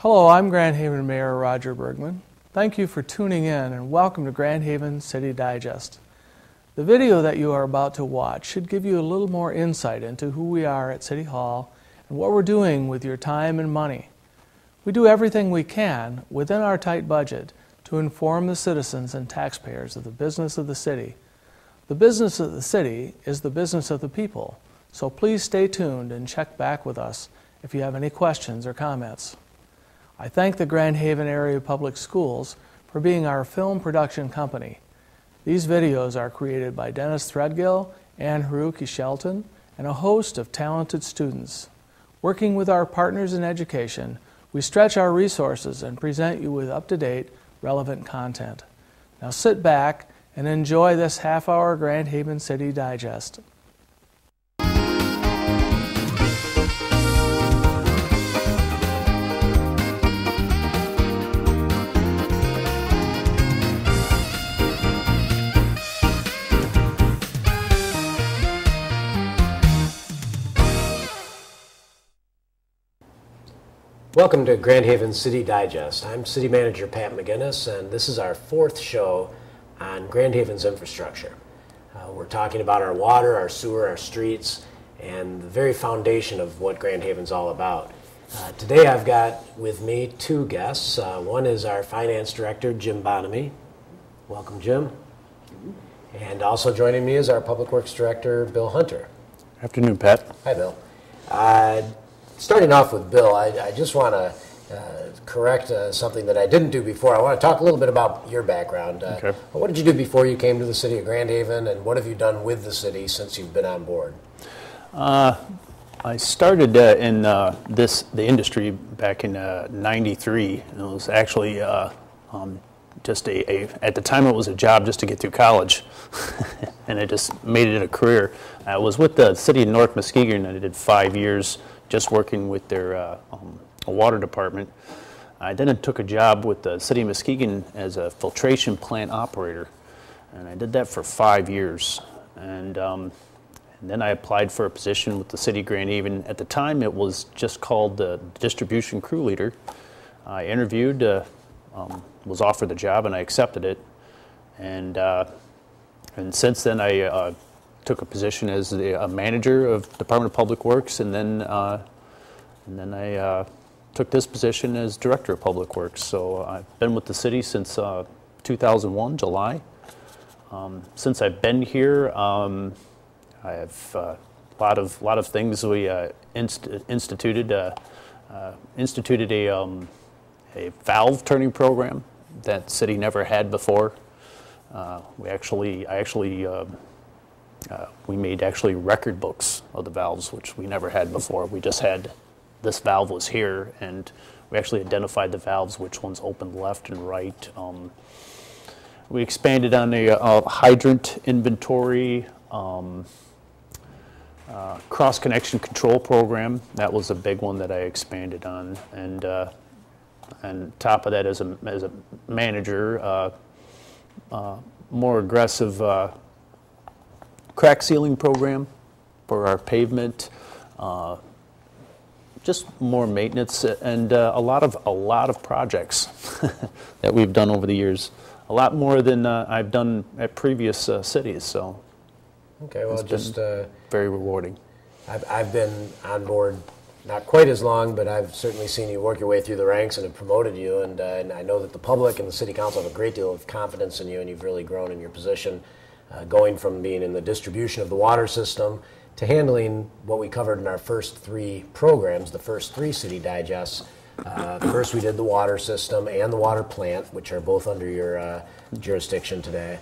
Hello, I'm Grand Haven Mayor Roger Bergman. Thank you for tuning in and welcome to Grand Haven City Digest. The video that you are about to watch should give you a little more insight into who we are at City Hall and what we're doing with your time and money. We do everything we can within our tight budget to inform the citizens and taxpayers of the business of the city. The business of the city is the business of the people, so please stay tuned and check back with us if you have any questions or comments. I thank the Grand Haven Area Public Schools for being our film production company. These videos are created by Dennis Threadgill and Haruki Shelton and a host of talented students. Working with our partners in education, we stretch our resources and present you with up-to-date, relevant content. Now sit back and enjoy this half-hour Grand Haven City Digest. Welcome to Grand Haven City Digest. I'm City Manager Pat McGinnis, and this is our fourth show on Grand Haven's infrastructure. We're talking about our water, our sewer, our streets, and the very foundation of what Grand Haven's all about. Today I've got with me two guests. One is our Finance Director, Jim Bonamy. Welcome, Jim. And also joining me is our Public Works Director, Bill Hunter. Afternoon, Pat. Hi, Bill. Starting off with Bill, I just want to correct something that I didn't do before. I want to talk a little bit about your background. Okay. What did you do before you came to the city of Grand Haven, and what have you done with the city since you've been on board? I started in the industry back in '93, and it was actually just at the time it was a job just to get through college, and I just made it a career. I was with the city of North Muskegon, and I did 5 years just working with their water department. I then took a job with the city of Muskegon as a filtration plant operator, and I did that for 5 years. And then I applied for a position with the city of Grand Haven. At the time, it was just called the distribution crew leader. I interviewed, was offered the job, and I accepted it. And since then, I took a position as a manager of Department of Public Works, and then I took this position as Director of Public Works. So I've been with the city since 2001, July. Since I've been here, I have a lot of things. We instituted a valve turning program that city never had before. We made record books of the valves, which we never had before. We just had this valve was here, and we actually identified the valves, which ones opened left and right. We expanded on a hydrant inventory, cross-connection control program. That was a big one that I expanded on. And top of that, as a manager, more aggressive crack sealing program for our pavement, just more maintenance, and a lot of projects that we've done over the years. A lot more than I've done at previous cities. So, okay, well, just very rewarding. I've been on board not quite as long, but I've certainly seen you work your way through the ranks and have promoted you. And I know that the public and the city council have a great deal of confidence in you, and you've really grown in your position. Going from being in the distribution of the water system to handling what we covered in our first three programs, the first three city digests. First we did the water system and the water plant, which are both under your jurisdiction today.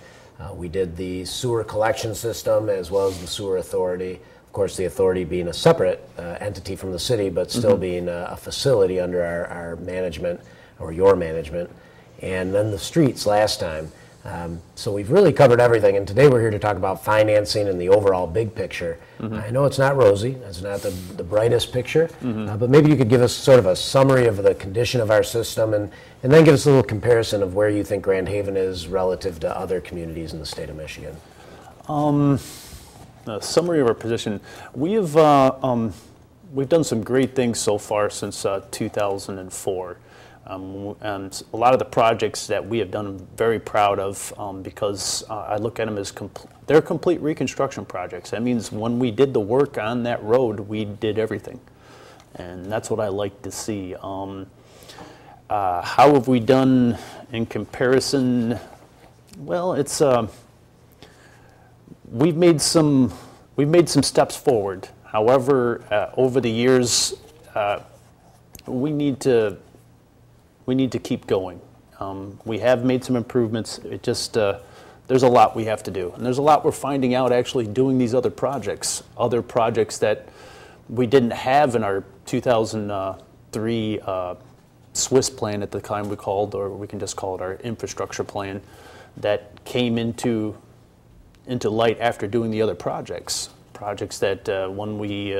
We did the sewer collection system as well as the sewer authority. Of course, the authority being a separate entity from the city, but still being a facility under our management, or your management. And then the streets last time. So we've really covered everything, and today we're here to talk about financing and the overall big picture. I know it's not rosy, it's not the brightest picture, but maybe you could give us sort of a summary of the condition of our system, and then give us a little comparison of where you think Grand Haven is relative to other communities in the state of Michigan. The summary of our position, we've done some great things so far since 2004. And a lot of the projects that we have done, I'm very proud of because I look at them as they're complete reconstruction projects. That means when we did the work on that road, we did everything. And that's what I like to see. How have we done in comparison? Well, it's we've made some steps forward. However, over the years, we need to keep going. We have made some improvements. It just there's a lot we have to do, and there's a lot we're finding out actually doing these other projects that we didn't have in our 2003 Swiss plan at the time we called, or we can just call it our infrastructure plan, that came into light after doing the other projects. Projects that when we,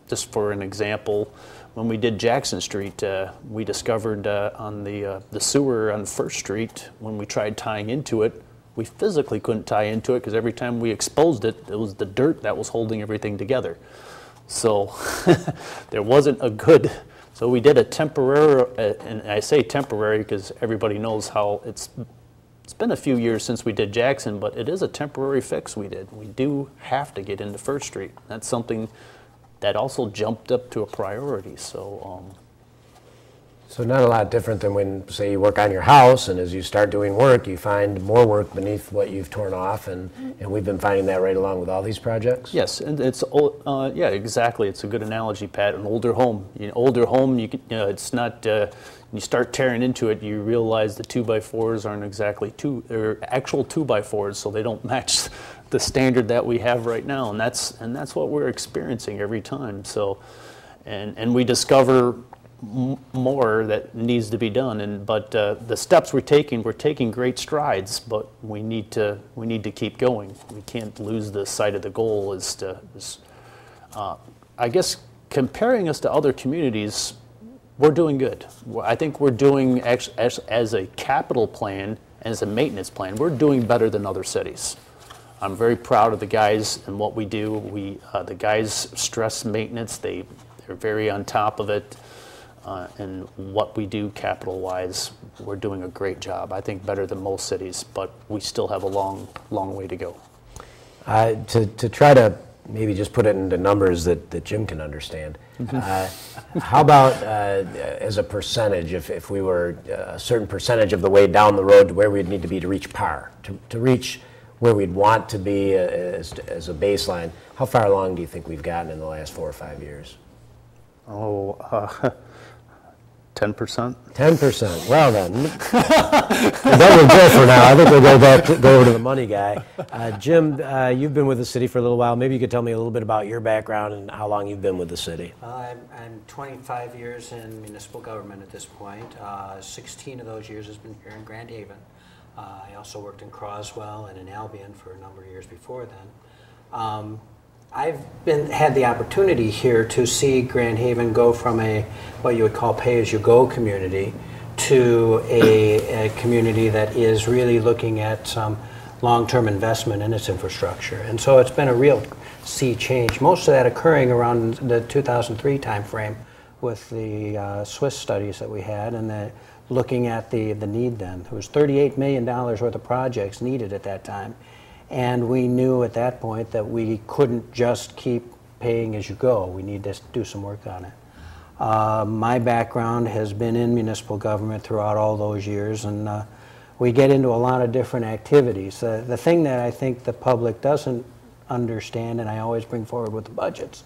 just for an example, when we did Jackson Street, we discovered on the sewer on First Street, when we tried tying into it, we physically couldn't tie into it because every time we exposed it, it was the dirt that was holding everything together. So there wasn't a good, so we did a temporary, and I say temporary because everybody knows how it's been a few years since we did Jackson, but it is a temporary fix we did. We do have to get into First Street. That's something that also jumped up to a priority. So not a lot different than when, say, you work on your house, and as you start doing work, you find more work beneath what you've torn off, and we've been finding that right along with all these projects? Yes, and it's, yeah, exactly. It's a good analogy, Pat. An older home. It's not, you start tearing into it, you realize the 2x4s aren't exactly they're actual 2x4s, so they don't match the standard that we have right now, and that's what we're experiencing every time. So, and we discover more that needs to be done, but the steps we're taking great strides, but we need to keep going. We can't lose the sight of the goal. I guess comparing us to other communities, we're doing good. I think we're doing, as a capital plan, as a maintenance plan, we're doing better than other cities. I'm very proud of the guys and what we do. The guys stress maintenance. They're very on top of it. And what we do capital-wise, we're doing a great job. I think better than most cities, but we still have a long way to go. To try to maybe just put it into numbers that Jim can understand, how about as a percentage, if we were a certain percentage of the way down the road to where we'd need to be to reach par, to reach where we'd want to be as a baseline, how far along do you think we've gotten in the last 4 or 5 years? 10%? 10%. Well then, that will go for now. I think we'll go over to the money guy. Jim, you've been with the city for a little while. Maybe you could tell me a little bit about your background and how long you've been with the city. I'm 25 years in municipal government at this point. 16 of those years has been here in Grand Haven. I also worked in Croswell and in Albion for a number of years before then. I've had the opportunity here to see Grand Haven go from what you would call pay-as-you-go community to a community that is really looking at some long-term investment in its infrastructure. And so it's been a real sea change, most of that occurring around the 2003 timeframe with the Swiss studies that we had, and looking at the need then. There was $38 million worth of projects needed at that time. And we knew at that point that we couldn't just keep paying as you go. We need to do some work on it. My background has been in municipal government throughout all those years, and we get into a lot of different activities. The thing that I think the public doesn't understand, and I always bring forward with the budgets,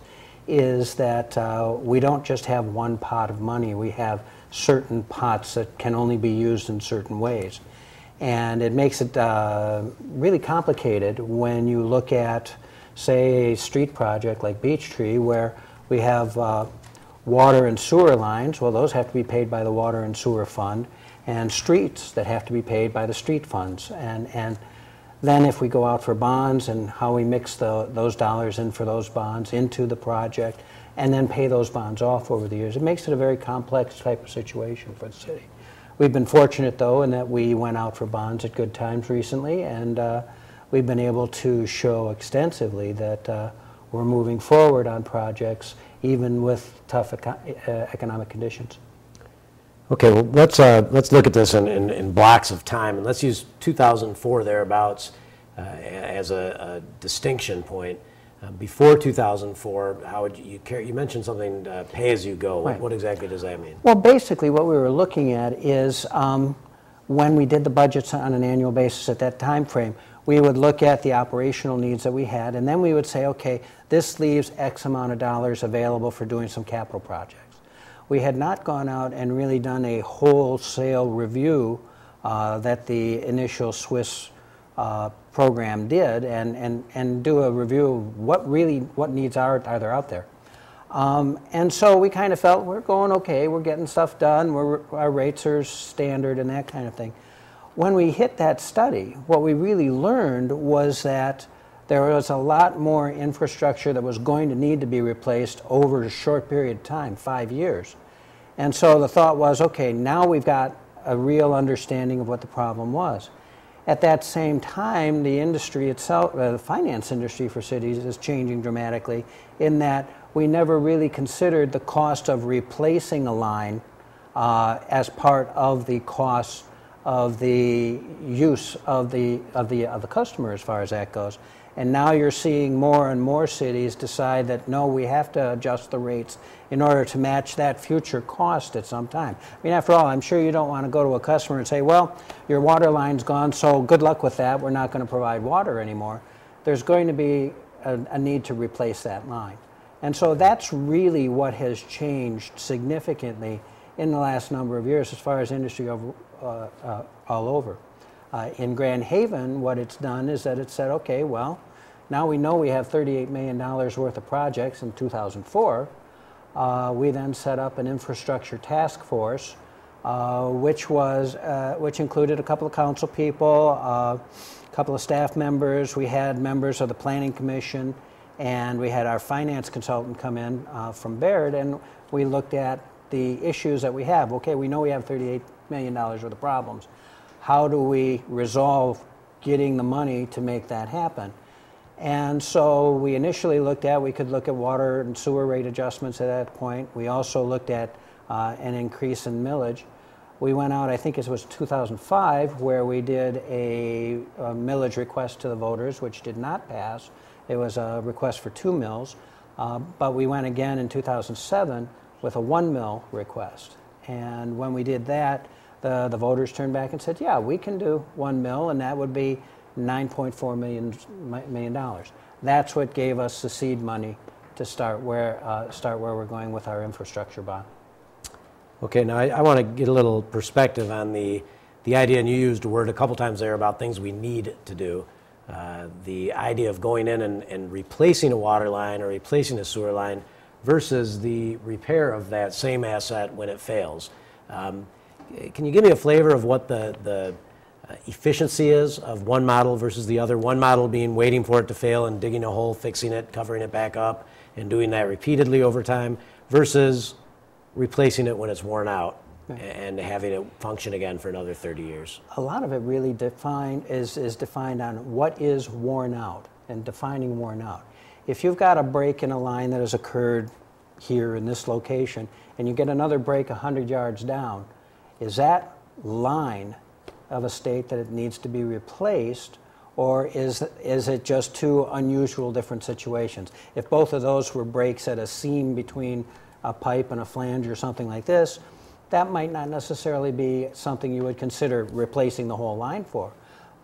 is that we don't just have one pot of money. We have certain pots that can only be used in certain ways. And it makes it really complicated when you look at, say, a street project like Beech Tree, where we have water and sewer lines. Well, those have to be paid by the Water and Sewer Fund, and streets that have to be paid by the street funds. And then if we go out for bonds and how we mix those dollars in for those bonds into the project and then pay those bonds off over the years, it makes it a very complex type of situation for the city. We've been fortunate, though, in that we went out for bonds at good times recently, and we've been able to show extensively that we're moving forward on projects even with tough economic conditions. Okay, well, let's look at this in blocks of time, and let's use 2004 thereabouts as a distinction point. Before 2004, how would you mentioned something pay as you go. Right. What exactly does that mean? Well, basically what we were looking at is when we did the budgets on an annual basis at that time frame, we would look at the operational needs that we had, and then we would say, okay, this leaves X amount of dollars available for doing some capital projects. We had not gone out and really done a wholesale review that the initial Swiss program did, and do a review of what needs are there out there. And so we kind of felt we're going okay, we're getting stuff done, our rates are standard and that kind of thing. When we hit that study, what we really learned was that there was a lot more infrastructure that was going to need to be replaced over a short period of time, 5 years. And so the thought was, okay, now we've got a real understanding of what the problem was. At that same time, the industry itself, the finance industry for cities is changing dramatically in that we never really considered the cost of replacing a line as part of the cost of the use of the customer as far as that goes. And now you're seeing more and more cities decide that no, we have to adjust the rates in order to match that future cost at some time. I mean, after all, I'm sure you don't want to go to a customer and say, well, your water line's gone, so good luck with that, we're not going to provide water anymore. There's going to be a need to replace that line. And so that's really what has changed significantly in the last number of years as far as industry all over. In Grand Haven, what it's done is that it said, okay, well, now we know we have $38 million worth of projects in 2004. We then set up an infrastructure task force, which included a couple of council people, a couple of staff members. We had members of the Planning Commission, and we had our finance consultant come in from Baird, and we looked at the issues that we have. Okay, we know we have $38 million worth of problems. How do we resolve getting the money to make that happen? And so we initially we could look at water and sewer rate adjustments at that point. We also looked at an increase in millage. We went out, I think it was 2005, where we did a millage request to the voters, which did not pass. It was a request for 2 mills, but we went again in 2007 with a 1 mill request. And when we did that, the voters turned back and said, yeah, we can do 1 mill, and that would be $9.4 million. That's what gave us the seed money to start where we're going with our infrastructure bond. Okay, now I want to get a little perspective on the idea, and you used a word a couple times there about things we need to do. The idea of going in and replacing a water line or replacing a sewer line versus the repair of that same asset when it fails. Can you give me a flavor of what the efficiency is of one model versus the other? One model being waiting for it to fail and digging a hole, fixing it, covering it back up, and doing that repeatedly over time, versus replacing it when it's worn out and having it function again for another 30 years. A lot of it really is defined on what is worn out and defining worn out. If you've got a break in a line that has occurred here in this location and you get another break 100 yards down, is that line of a state that it needs to be replaced, or is it just two unusual different situations? If both of those were breaks at a seam between a pipe and a flange or something like this, that might not necessarily be something you would consider replacing the whole line for.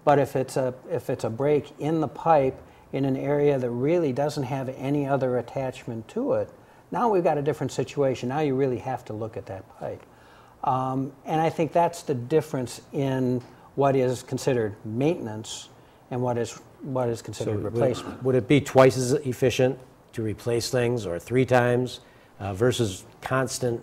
But if it's a break in the pipe in an area that really doesn't have any other attachment to it, now we've got a different situation. Now you really have to look at that pipe. And I think that's the difference in what is considered maintenance and what is considered replacement. Would it be twice as efficient to replace things, or 3 times, versus constant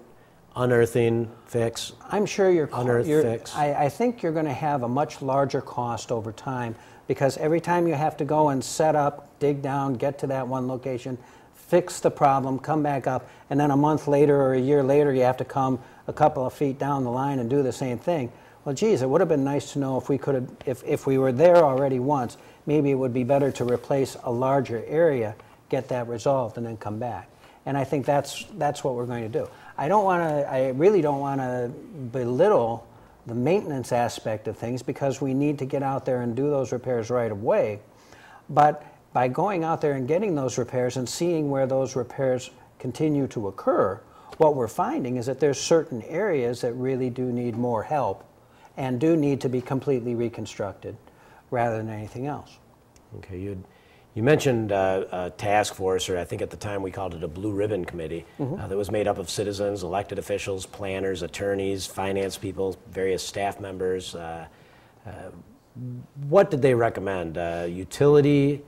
unearthing, fix? I'm sure fix. I think you're going to have a much larger cost over time, because every time you have to go and set up, dig down, get to that one location, fix the problem, come back up, and then a month later or a year later you have to come a couple of feet down the line and do the same thing. Well, geez, it would have been nice to know if we could have, if we were there already once, maybe it would be better to replace a larger area, get that resolved, and then come back. And I think that's what we're going to do. I really don't want to belittle the maintenance aspect of things, because we need to get out there and do those repairs right away. But by going out there and getting those repairs and seeing where those repairs continue to occur, what we're finding is that there's certain areas that really do need more help and do need to be completely reconstructed rather than anything else. Okay, you mentioned a task force, or I think at the time we called it a blue ribbon committee, that was made up of citizens, elected officials, planners, attorneys, finance people, various staff members. What did they recommend? Utility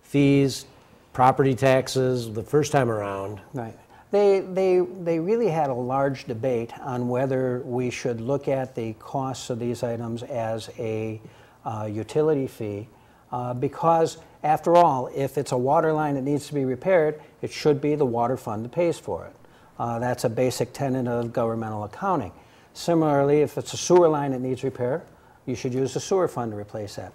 fees, property taxes, the first time around? Right. They really had a large debate on whether we should look at the costs of these items as a utility fee, because after all, if it's a water line that needs to be repaired, it should be the water fund that pays for it. That's a basic tenet of governmental accounting. Similarly, if it's a sewer line that needs repair, you should use the sewer fund to replace that.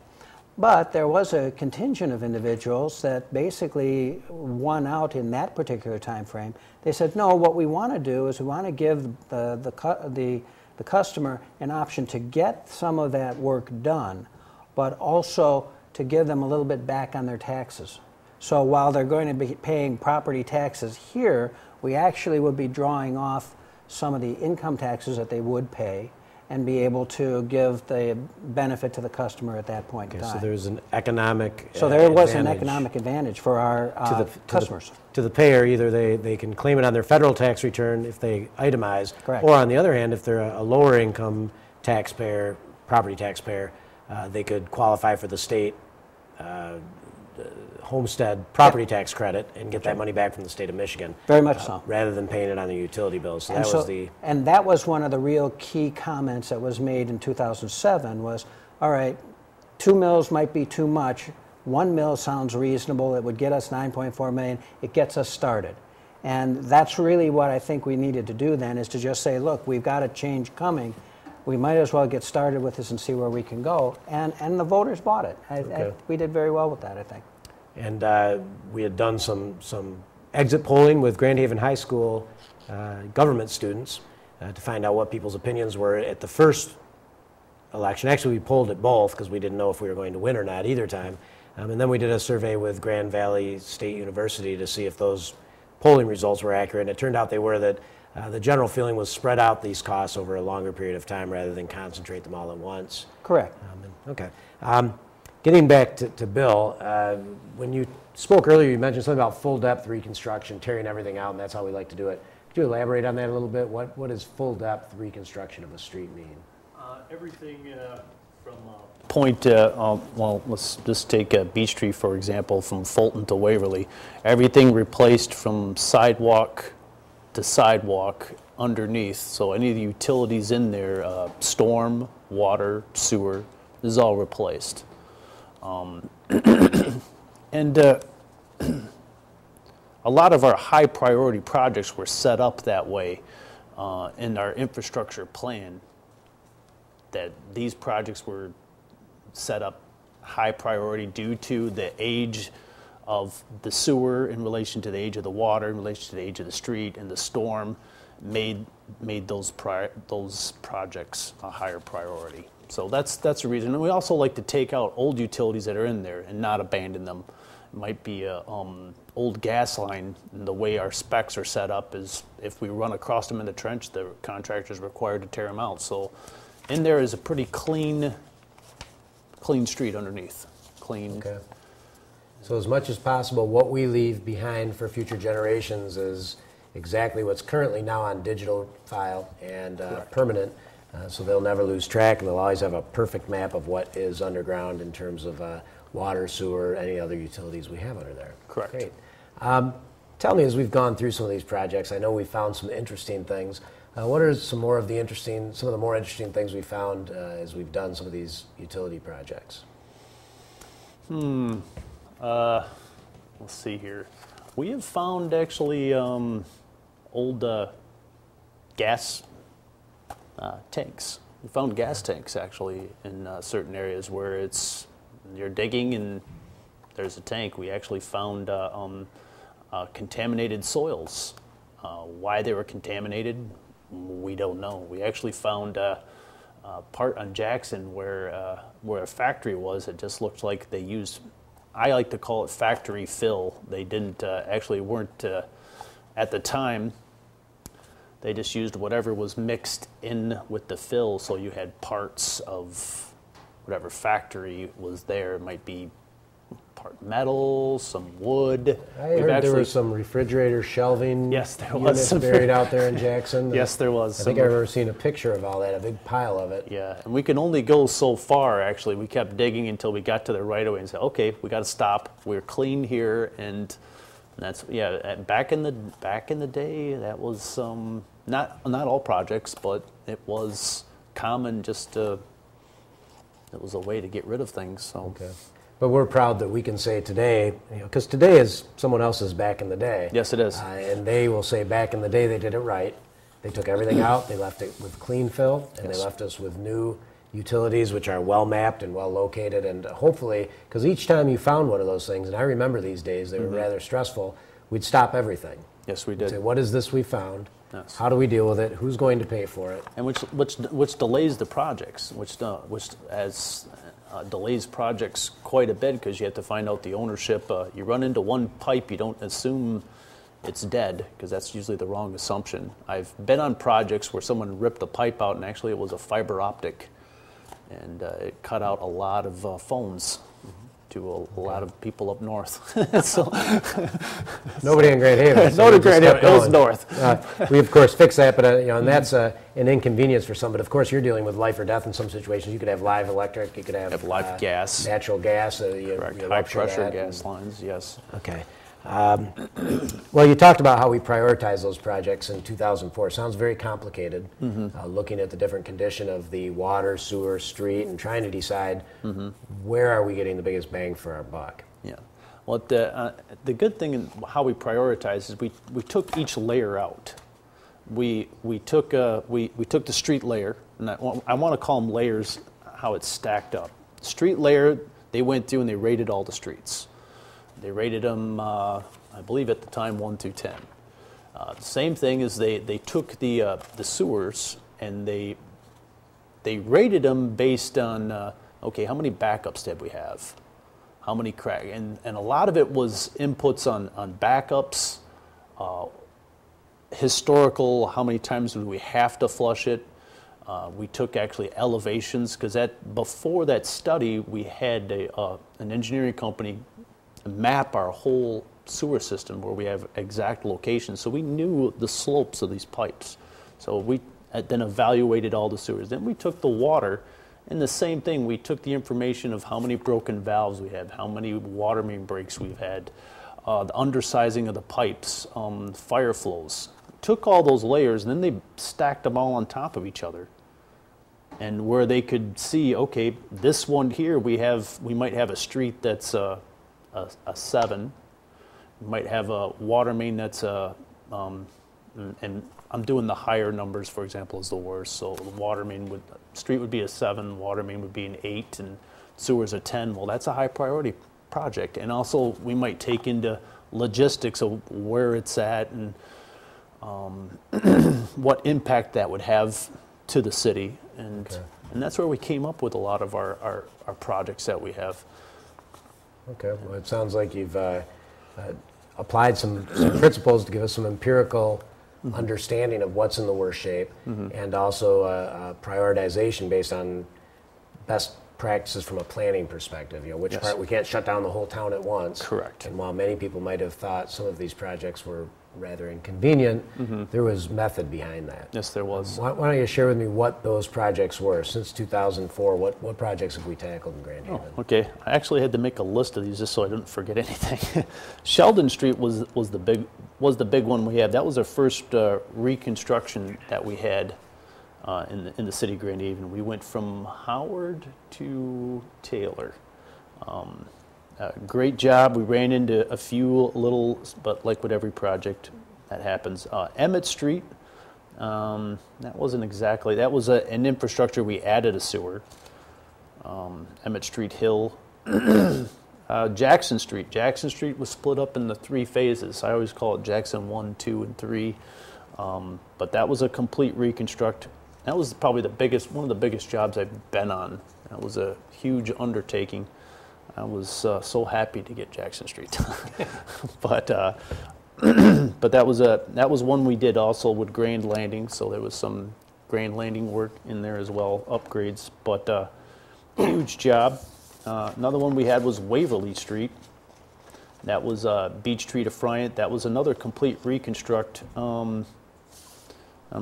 But there was a contingent of individuals that basically won out in that particular time frame. They said, no, what we want to do is we want to give the customer an option to get some of that work done, but also to give them a little bit back on their taxes. So while they're going to be paying property taxes here, we actually would be drawing off some of the income taxes that they would pay and be able to give the benefit to the customer at that point in time. So there's an economic So there was advantage an economic advantage for our customers. To the payer, either they can claim it on their federal tax return if they itemize, Correct. or on the other hand, if they're a lower income taxpayer, property taxpayer, they could qualify for the state homestead property tax credit and get that money back from the state of Michigan. Very much so. Rather than paying it on the utility bill. So and that was one of the real key comments that was made in 2007 was, all right, 2 mills might be too much. 1 mill sounds reasonable. It would get us 9.4 million. It gets us started. And that's really what I think we needed to do then, is to just say, look, we've got a change coming. We might as well get started with this and see where we can go. And the voters bought it. We did very well with that, I think. And we had done some exit polling with Grand Haven High School government students to find out what people's opinions were at the first election. Actually, we polled at both because we didn't know if we were going to win or not either time. And then we did a survey with Grand Valley State University to see if those polling results were accurate. And it turned out they were, that the general feeling was spread out these costs over a longer period of time rather than concentrate them all at once. Correct. Okay. Getting back to Bill, when you spoke earlier, you mentioned something about full depth reconstruction, tearing everything out, and that's how we like to do it. Could you elaborate on that a little bit? What does full depth reconstruction of a street mean? Everything from point, well, let's just take Beach Street, for example, from Fulton to Waverly. Everything replaced from sidewalk to sidewalk underneath. So any of the utilities in there, storm, water, sewer, this is all replaced. And a lot of our high priority projects were set up that way in our infrastructure plan, that these projects were set up high priority due to the age of the sewer in relation to the age of the water, in relation to the age of the street, and the storm made those projects a higher priority. So that's the reason. And we also like to take out old utilities that are in there and not abandon them. It might be a old gas line, and the way our specs are set up is if we run across them in the trench, the contractor is required to tear them out. So in there is a pretty clean street underneath. Clean. Okay. So as much as possible, what we leave behind for future generations is exactly what's currently now on digital file and permanent. So they'll never lose track, and they'll always have a perfect map of what is underground in terms of water, sewer, any other utilities we have under there. Correct. Great. Tell me, as we've gone through some of these projects, I know we found some interesting things. What are some of the more interesting things we found as we've done some of these utility projects? Let's see here. We have found actually old gas tanks. We found gas tanks actually in certain areas where you're digging and there's a tank. We actually found contaminated soils Why they were contaminated, we don't know. We actually found a part on Jackson where a factory was. It just looked like they used, I like to call it factory fill. They didn't actually weren't at the time. They just used whatever was mixed in with the fill, so you had parts of whatever factory was there. It might be part metal, some wood. I heard there was some refrigerator shelving yes, there units was buried out there in Jackson. Yes, there was. I think I've ever seen a picture of all that, a big pile of it. Yeah, and we could only go so far, actually. We kept digging until we got to the right-of-way and said, okay, we got to stop. We're clean here, and that's, yeah, back in the day, that was not all projects, but it was common just to, it was a way to get rid of things. So. Okay. But we're proud that we can say today, because today is someone else's back in the day. Yes, it is. And they will say back in the day they did it right. They took everything out, they left it with clean fill, and yes. They left us with new utilities which are well mapped and well located. And hopefully, because each time you found one of those things, and I remember these days, they were rather stressful, we'd stop everything. Yes, we We'd did. say, what is this we found? Yes. How do we deal with it? Who's going to pay for it? And which delays the projects, which delays projects quite a bit because you have to find out the ownership. You run into one pipe, you don't assume it's dead because that's usually the wrong assumption. I've been on projects where someone ripped a pipe out and actually it was a fiber optic, and it cut out a lot of phones to a lot of people up north. So, nobody in Grand Haven. Nobody in Grand Haven. It was north. We of course fix that, but and that's an inconvenience for some. But of course, you're dealing with life or death in some situations. You could have live electric. You could have live gas, natural gas. Correct. High pressure gas lines. Yes. Okay. Well, you talked about how we prioritize those projects in 2004. Sounds very complicated, looking at the different condition of the water, sewer, street, and trying to decide where are we getting the biggest bang for our buck. Yeah. Well, the good thing in how we prioritize is we took each layer out. We took the street layer, and I want to call them layers, how it's stacked up. Street layer, they went through and they rated all the streets. They rated them, I believe at the time, 1 through 10. The same thing is they took the sewers and they rated them based on, okay, how many backups did we have? How many crack? And a lot of it was inputs on backups, historical, how many times did we have to flush it? We took actually elevations, because before that study, we had an engineering company map our whole sewer system where we have exact locations. So we knew the slopes of these pipes. So we then evaluated all the sewers. Then we took the water, and the same thing. We took the information of how many broken valves we had, how many water main breaks we've had, the undersizing of the pipes, fire flows. Took all those layers, and then they stacked them all on top of each other. And where they could see, okay, this one here, we might have a street that's a 7. You might have a water main that's and I'm doing the higher numbers, for example, as the worst. So the water main street would be a 7, water main would be an 8, and sewers a 10. Well, that's a high priority project. And also we might take into logistics of where it's at and what impact that would have to the city. And that's where we came up with a lot of our projects that we have. Okay, well, it sounds like you've applied some principles to give us some empirical understanding of what's in the worst shape, and also prioritization based on best practices from a planning perspective. Which part we can't shut down the whole town at once. Correct. And while many people might have thought some of these projects were rather inconvenient, there was method behind that. Yes, there was. Why don't you share with me what those projects were? Since 2004, what projects have we tackled in Grand Haven? Oh, okay. I actually had to make a list of these just so I didn't forget anything. Sheldon Street was the big one we had. That was our first reconstruction that we had in the city of Grand Haven. We went from Howard to Taylor. Great job. We ran into a few little, but like with every project, that happens. Emmett Street, that wasn't exactly, that was an infrastructure. We added a sewer. Emmett Street Hill, Jackson Street. Jackson Street was split up into 3 phases. I always call it Jackson 1, 2, and 3. But that was a complete reconstruct. That was probably one of the biggest jobs I've been on. That was a huge undertaking. I was so happy to get Jackson Street. But that was one we did also with Grand Landing. So there was some Grand Landing work in there as well, upgrades. But huge job. Another one we had was Waverly Street. That was Beach Tree to Friant. That was another complete reconstruct. I'm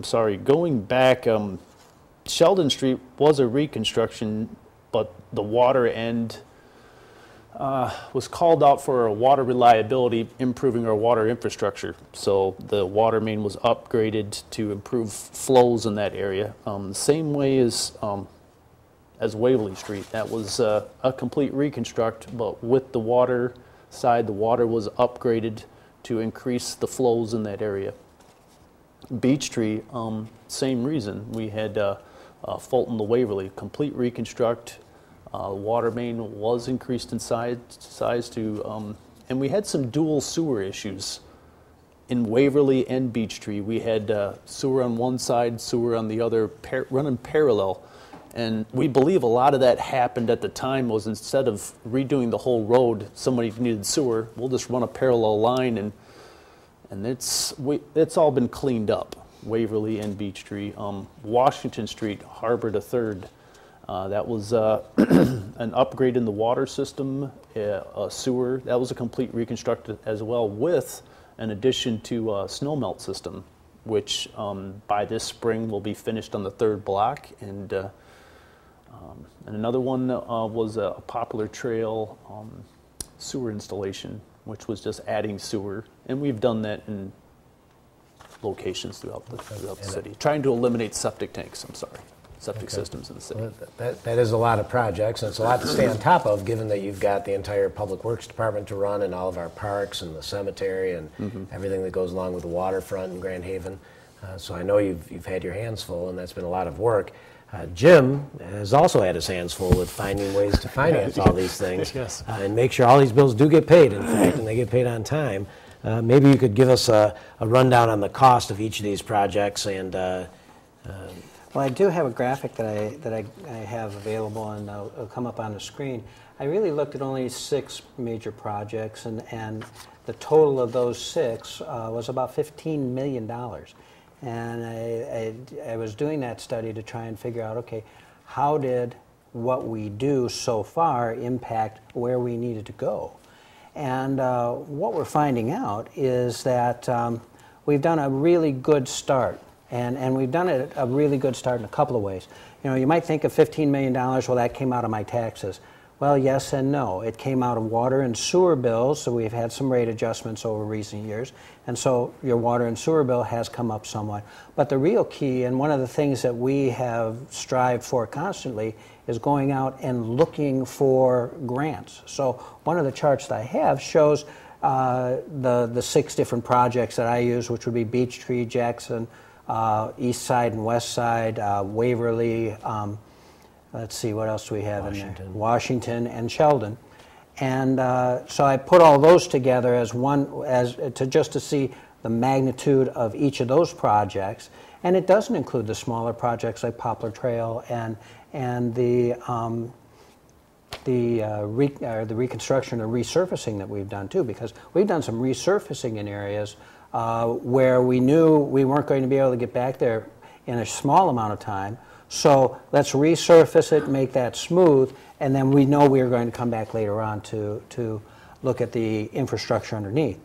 sorry, going back, Sheldon Street was a reconstruction, but the water end was called out for our water reliability, improving our water infrastructure. So the water main was upgraded to improve flows in that area. The same way as Waverly Street. That was a complete reconstruct, but with the water side, the water was upgraded to increase the flows in that area. Beach Tree, same reason. We had Fulton to Waverly, complete reconstruct. Water main was increased in size to, and we had some dual sewer issues in Waverly and Beach Tree. We had sewer on one side, sewer on the other, running parallel. And we believe a lot of that happened at the time was instead of redoing the whole road, somebody needed sewer, we'll just run a parallel line, and it's all been cleaned up, Waverly and Beach Tree. Washington Street, Harbor to 3rd, that was an upgrade in the water system, a sewer. That was a complete reconstruction as well, with an addition to a snow melt system, which by this spring will be finished on the 3rd block. And another one was a Poplar Trail sewer installation, which was just adding sewer. And we've done that in locations throughout the city, trying to eliminate septic tanks, septic systems in the city. Well, that is a lot of projects, and it's a lot to stay on top of, given that you've got the entire Public Works Department to run and all of our parks and the cemetery and everything that goes along with the waterfront in Grand Haven. So I know you've had your hands full, and that's been a lot of work. Jim has also had his hands full with finding ways to finance all these things and make sure all these bills do get paid, in fact, and they get paid on time. Maybe you could give us a rundown on the cost of each of these projects. And well, I do have a graphic that I have available, and it'll come up on the screen. I really looked at only 6 major projects, and the total of those 6 was about $15 million. And I was doing that study to try and figure out, okay, how did what we do so far impact where we needed to go? And what we're finding out is that we've done a really good start. And we've done it a really good start in a couple of ways. You know, you might think of $15 million, well, that came out of my taxes. Well, yes and no. It came out of water and sewer bills, so we've had some rate adjustments over recent years, and so your water and sewer bill has come up somewhat. But the real key, and one of the things that we have strived for constantly, is going out and looking for grants. So one of the charts that I have shows the 6 different projects that I use, which would be Beach Tree, Jackson, East Side and West Side, Waverly, let's see, what else do we have in there? Washington and Sheldon. And so I put all those together as just to see the magnitude of each of those projects. And it doesn't include the smaller projects like Poplar Trail and the reconstruction or resurfacing that we've done too, because we've done some resurfacing in areas where we knew we weren't going to be able to get back there in a small amount of time. So let's resurface it, make that smooth, and then we know we're going to come back later on to look at the infrastructure underneath.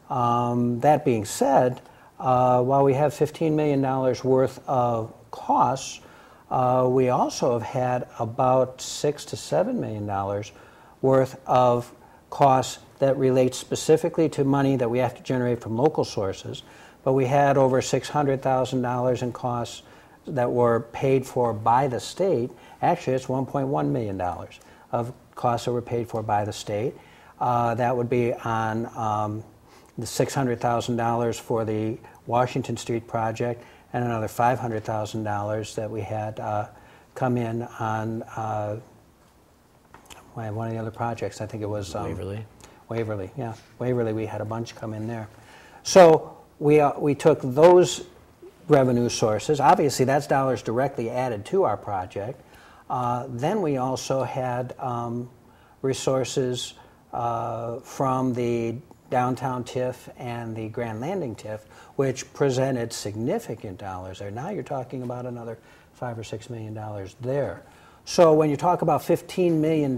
That being said, while we have $15 million worth of costs, we also have had about $6 to $7 million worth of costs that relate specifically to money that we have to generate from local sources. But we had over $600,000 in costs that were paid for by the state. Actually, it's $1.1 million of costs that were paid for by the state. That would be on the $600,000 for the Washington Street project, and another $500,000 that we had come in on, one of the other projects. I think it was Waverly? Waverly, yeah. Waverly, we had a bunch come in there. So we took those revenue sources. Obviously, that's dollars directly added to our project. Then we also had resources from the downtown TIF and the Grand Landing TIF, which presented significant dollars there. Now you're talking about another $5 or $6 million there. So when you talk about $15 million,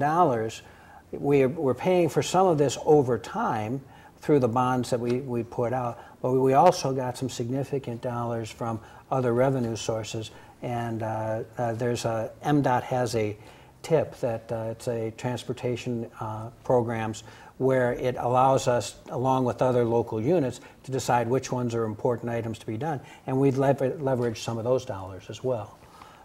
we're paying for some of this over time through the bonds that we put out, but we also got some significant dollars from other revenue sources. And MDOT has a TIP that it's a transportation programs where it allows us, along with other local units, to decide which ones are important items to be done. And we leverage some of those dollars as well.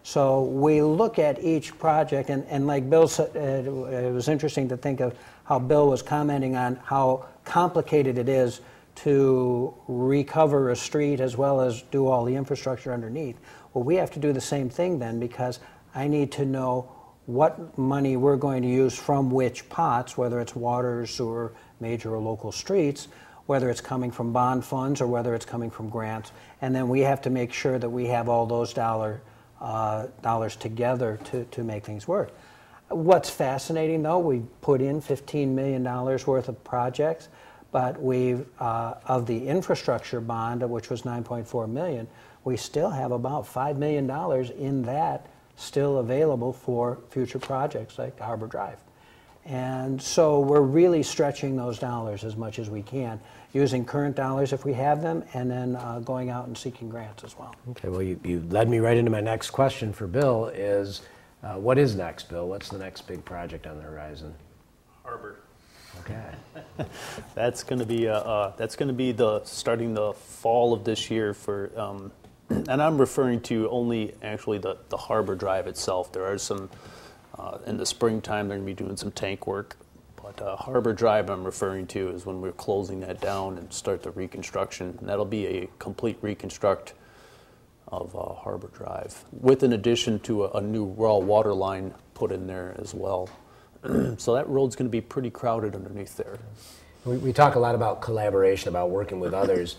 So we look at each project, and like Bill said, it was interesting to think of how Bill was commenting on how complicated it is to recover a street as well as do all the infrastructure underneath. Well, we have to do the same thing then, because I need to know what money we're going to use from which pots, whether it's water, sewer, major or local streets, whether it's coming from bond funds or whether it's coming from grants. And then we have to make sure that we have all those dollars together to make things work. What's fascinating, though, we put in $15 million worth of projects, but we've of the infrastructure bond, which was $9.4 million, we still have about $5 million in that still available for future projects like Harbor Drive. And so we're really stretching those dollars as much as we can, using current dollars if we have them, and then going out and seeking grants as well. Okay, well, you led me right into my next question for Bill is, what is next, Bill? What's the next big project on the horizon? Harbor. Okay. That's going to be starting the fall of this year for, and I'm referring to only actually the Harbor Drive itself. There are some in the springtime they're going to be doing some tank work, but Harbor Drive I'm referring to is when we're closing that down and start the reconstruction. And that'll be a complete reconstruct of Harbor Drive, with an addition to a new raw water line put in there as well. So that road's going to be pretty crowded underneath there. We talk a lot about collaboration, about working with others.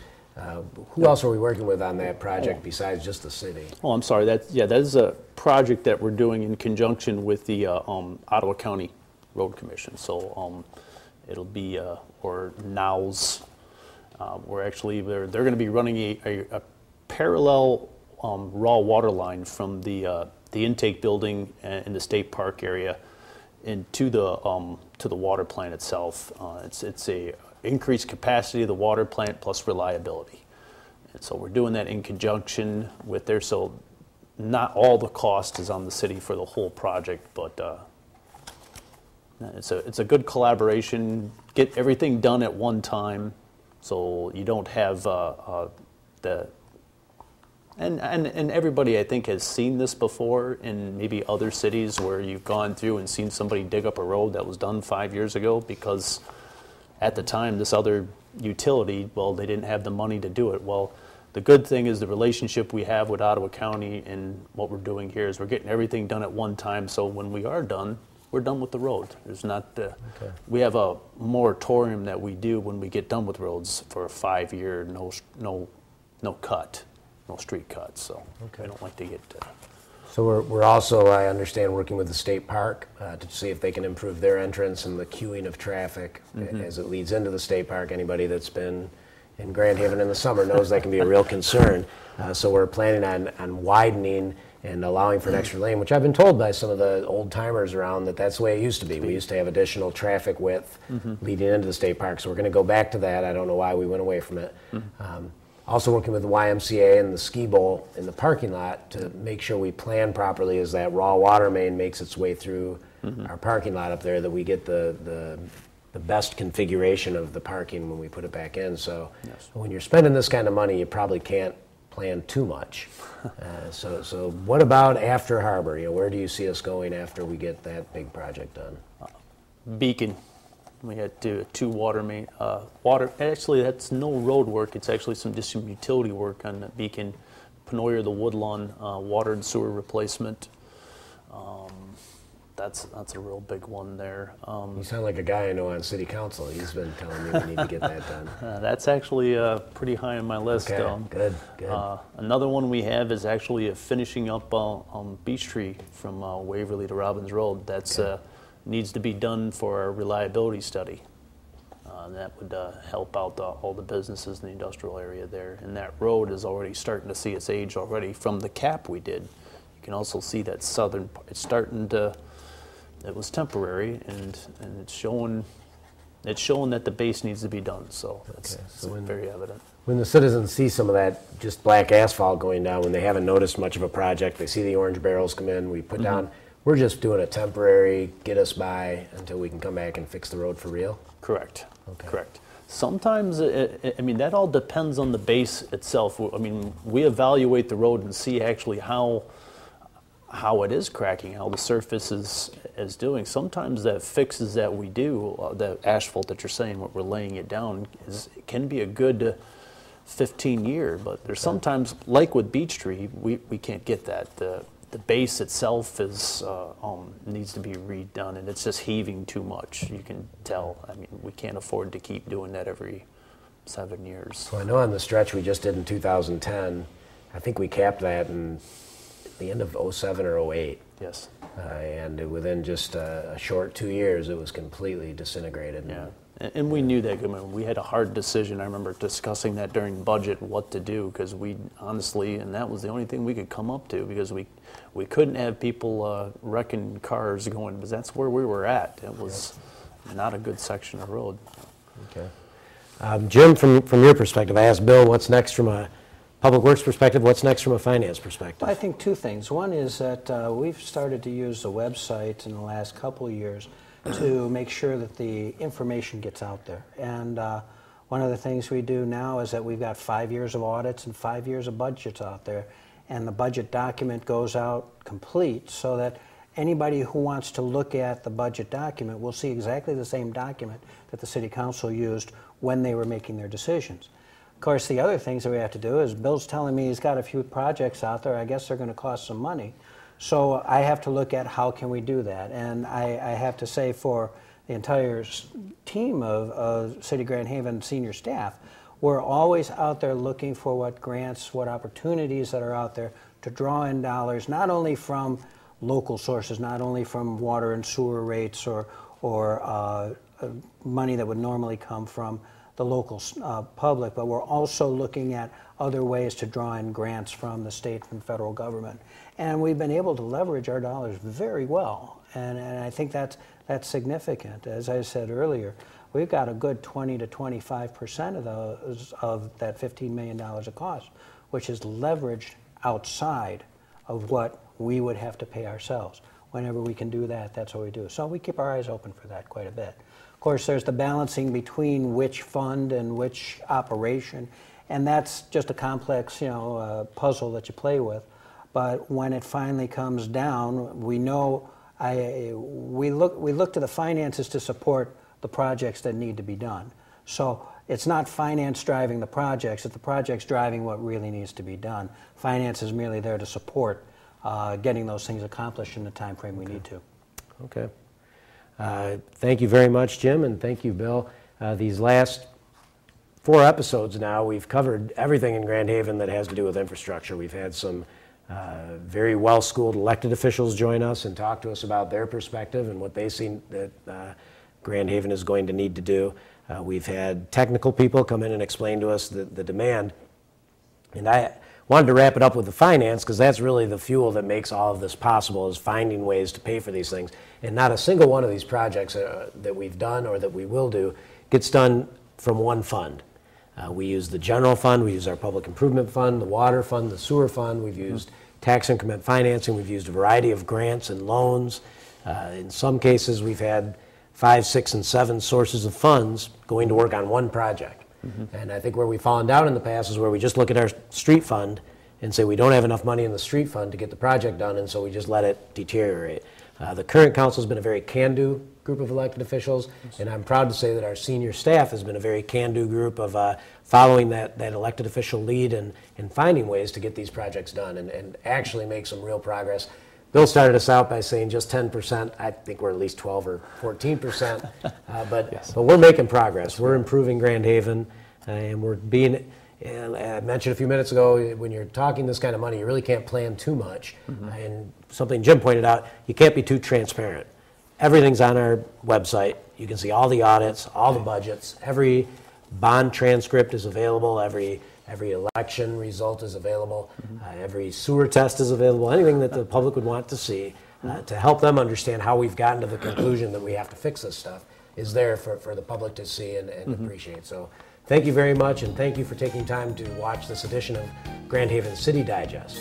Who else are we working with on that project besides just the city? Oh, I'm sorry. That is a project that we're doing in conjunction with the Ottawa County Road Commission. So it'll be or NOWS. We're actually they're going to be running a parallel raw water line from the intake building in the state park area into the water plant itself. It's a increased capacity of the water plant plus reliability. And so we're doing that in conjunction with there. So not all the cost is on the city for the whole project, but it's a good collaboration. Get everything done at one time, so you don't have and everybody I think has seen this before in maybe other cities where you've gone through and seen somebody dig up a road that was done 5 years ago because at the time this other utility, well, they didn't have the money to do it. Well, the good thing is the relationship we have with Ottawa County, and what we're doing here is we're getting everything done at one time, so when we are done, we're done with the road. There's not we have a moratorium that we do when we get done with roads for a 5-year no cut. No street cuts, so I don't like to get. So we're also, I understand, working with the state park to see if they can improve their entrance and the queuing of traffic as it leads into the state park. Anybody that's been in Grand Haven in the summer knows that can be a real concern. So we're planning on widening and allowing for an extra lane, which I've been told by some of the old timers around that's the way it used to be. We used to have additional traffic width leading into the state park, so we're going to go back to that. I don't know why we went away from it. Also working with the YMCA and the ski bowl in the parking lot to make sure we plan properly as that raw water main makes its way through our parking lot up there, that we get the best configuration of the parking when we put it back in. So when you're spending this kind of money, you probably can't plan too much. So what about after Harbor? Where do you see us going after we get that big project done? Beacon. We had two water main, actually that's no road work, it's actually just some utility work on the Beacon, Penoyer, the Woodlawn, water and sewer replacement. that's a real big one there. You sound like a guy I know on city council. He's been telling me we need to get that done. That's actually pretty high on my list. Okay, good. Another one we have is actually finishing up Beech Tree from Waverly to Robbins Road. That's needs to be done for our reliability study. That would help out all the businesses in the industrial area there. And that road is already starting to see its age already from the cap we did. You can also see that southern, it's starting to, it was temporary, and it's showing that the base needs to be done. So it's very evident. When the citizens see some of that just black asphalt going down, when they haven't noticed much of a project, they see the orange barrels come in, we put down, we're just doing a temporary, get us by until we can come back and fix the road for real? Correct. Okay. Correct. Sometimes, I mean, that all depends on the base itself. I mean, we evaluate the road and see actually how it is cracking, how the surface is doing. Sometimes that fixes that we do, the asphalt that you're saying, what we're laying it down, it can be a good 15-year, but there's sometimes, like with Beech Tree, we can't get that. The base itself is needs to be redone, and it's just heaving too much. You can tell. I mean, we can't afford to keep doing that every 7 years. So I know on the stretch we just did in 2010, I think we capped that in the end of 07 or 08. Yes. And within just a short 2 years, it was completely disintegrated. Yeah. And we knew that. I mean, we had a hard decision. I remember discussing that during budget, what to do, because we honestly, and that was the only thing we could come up to, because we couldn't have people wrecking cars going, because that's where we were at. It was not a good section of road. Okay. Jim, from your perspective, I asked Bill, what's next from a Public Works perspective? What's next from a finance perspective? I think two things. One is that we've started to use the website in the last couple of years to make sure that the information gets out there. And one of the things we do now is that we've got 5 years of audits and 5 years of budgets out there, and the budget document goes out complete so that anybody who wants to look at the budget document will see exactly the same document that the City Council used when they were making their decisions. Of course, the other things that we have to do is Bill's telling me he's got a few projects out there. I guess they're going to cost some money. So I have to look at how can we do that. And I have to say, for the entire team of City Grand Haven senior staff, we're always out there looking for what grants, what opportunities that are out there to draw in dollars, not only from local sources, not only from water and sewer rates or money that would normally come from the local public, but we're also looking at other ways to draw in grants from the state and federal government. And we've been able to leverage our dollars very well. And I think that's significant. As I said earlier, we've got a good 20 to 25% of that $15 million of cost, which is leveraged outside of what we would have to pay ourselves. Whenever we can do that, that's what we do. So we keep our eyes open for that quite a bit. Of course, there's the balancing between which fund and which operation, and that's just a complex, puzzle that you play with. But when it finally comes down, we know we look to the finances to support the projects that need to be done. So it's not finance driving the projects; it's the projects driving what really needs to be done. Finance is merely there to support getting those things accomplished in the time frame we need to. Okay. Thank you very much, Jim, and thank you, Bill. These last 4 episodes now, we've covered everything in Grand Haven that has to do with infrastructure. We've had some very well-schooled elected officials join us and talk to us about their perspective and what they see that Grand Haven is going to need to do. We've had technical people come in and explain to us the demand. And I wanted to wrap it up with the finance, because that's really the fuel that makes all of this possible, is finding ways to pay for these things. And not a single one of these projects that we've done or that we will do gets done from one fund. We use the general fund, we use our public improvement fund, the water fund, the sewer fund, we've used tax increment financing, we've used a variety of grants and loans. In some cases, we've had 5, 6, and 7 sources of funds going to work on one project. And I think where we've fallen down in the past is where we just look at our street fund and say we don't have enough money in the street fund to get the project done, and so we just let it deteriorate. The current council has been a very can-do group of elected officials, and I'm proud to say that our senior staff has been a very can-do group of following that elected official lead and finding ways to get these projects done and actually make some real progress. Bill started us out by saying just 10%. I think we're at least 12 or 14%. But we're making progress. We're improving Grand Haven, and we're being. And I mentioned a few minutes ago, when you're talking this kind of money, you really can't plan too much. And something Jim pointed out, you can't be too transparent. Everything's on our website. You can see all the audits, all the budgets. Every bond transcript is available. Every election result is available. Every sewer test is available. Anything that the public would want to see to help them understand how we've gotten to the conclusion that we have to fix this stuff is there for the public to see and appreciate. So thank you very much, and thank you for taking time to watch this edition of Grand Haven City Digest.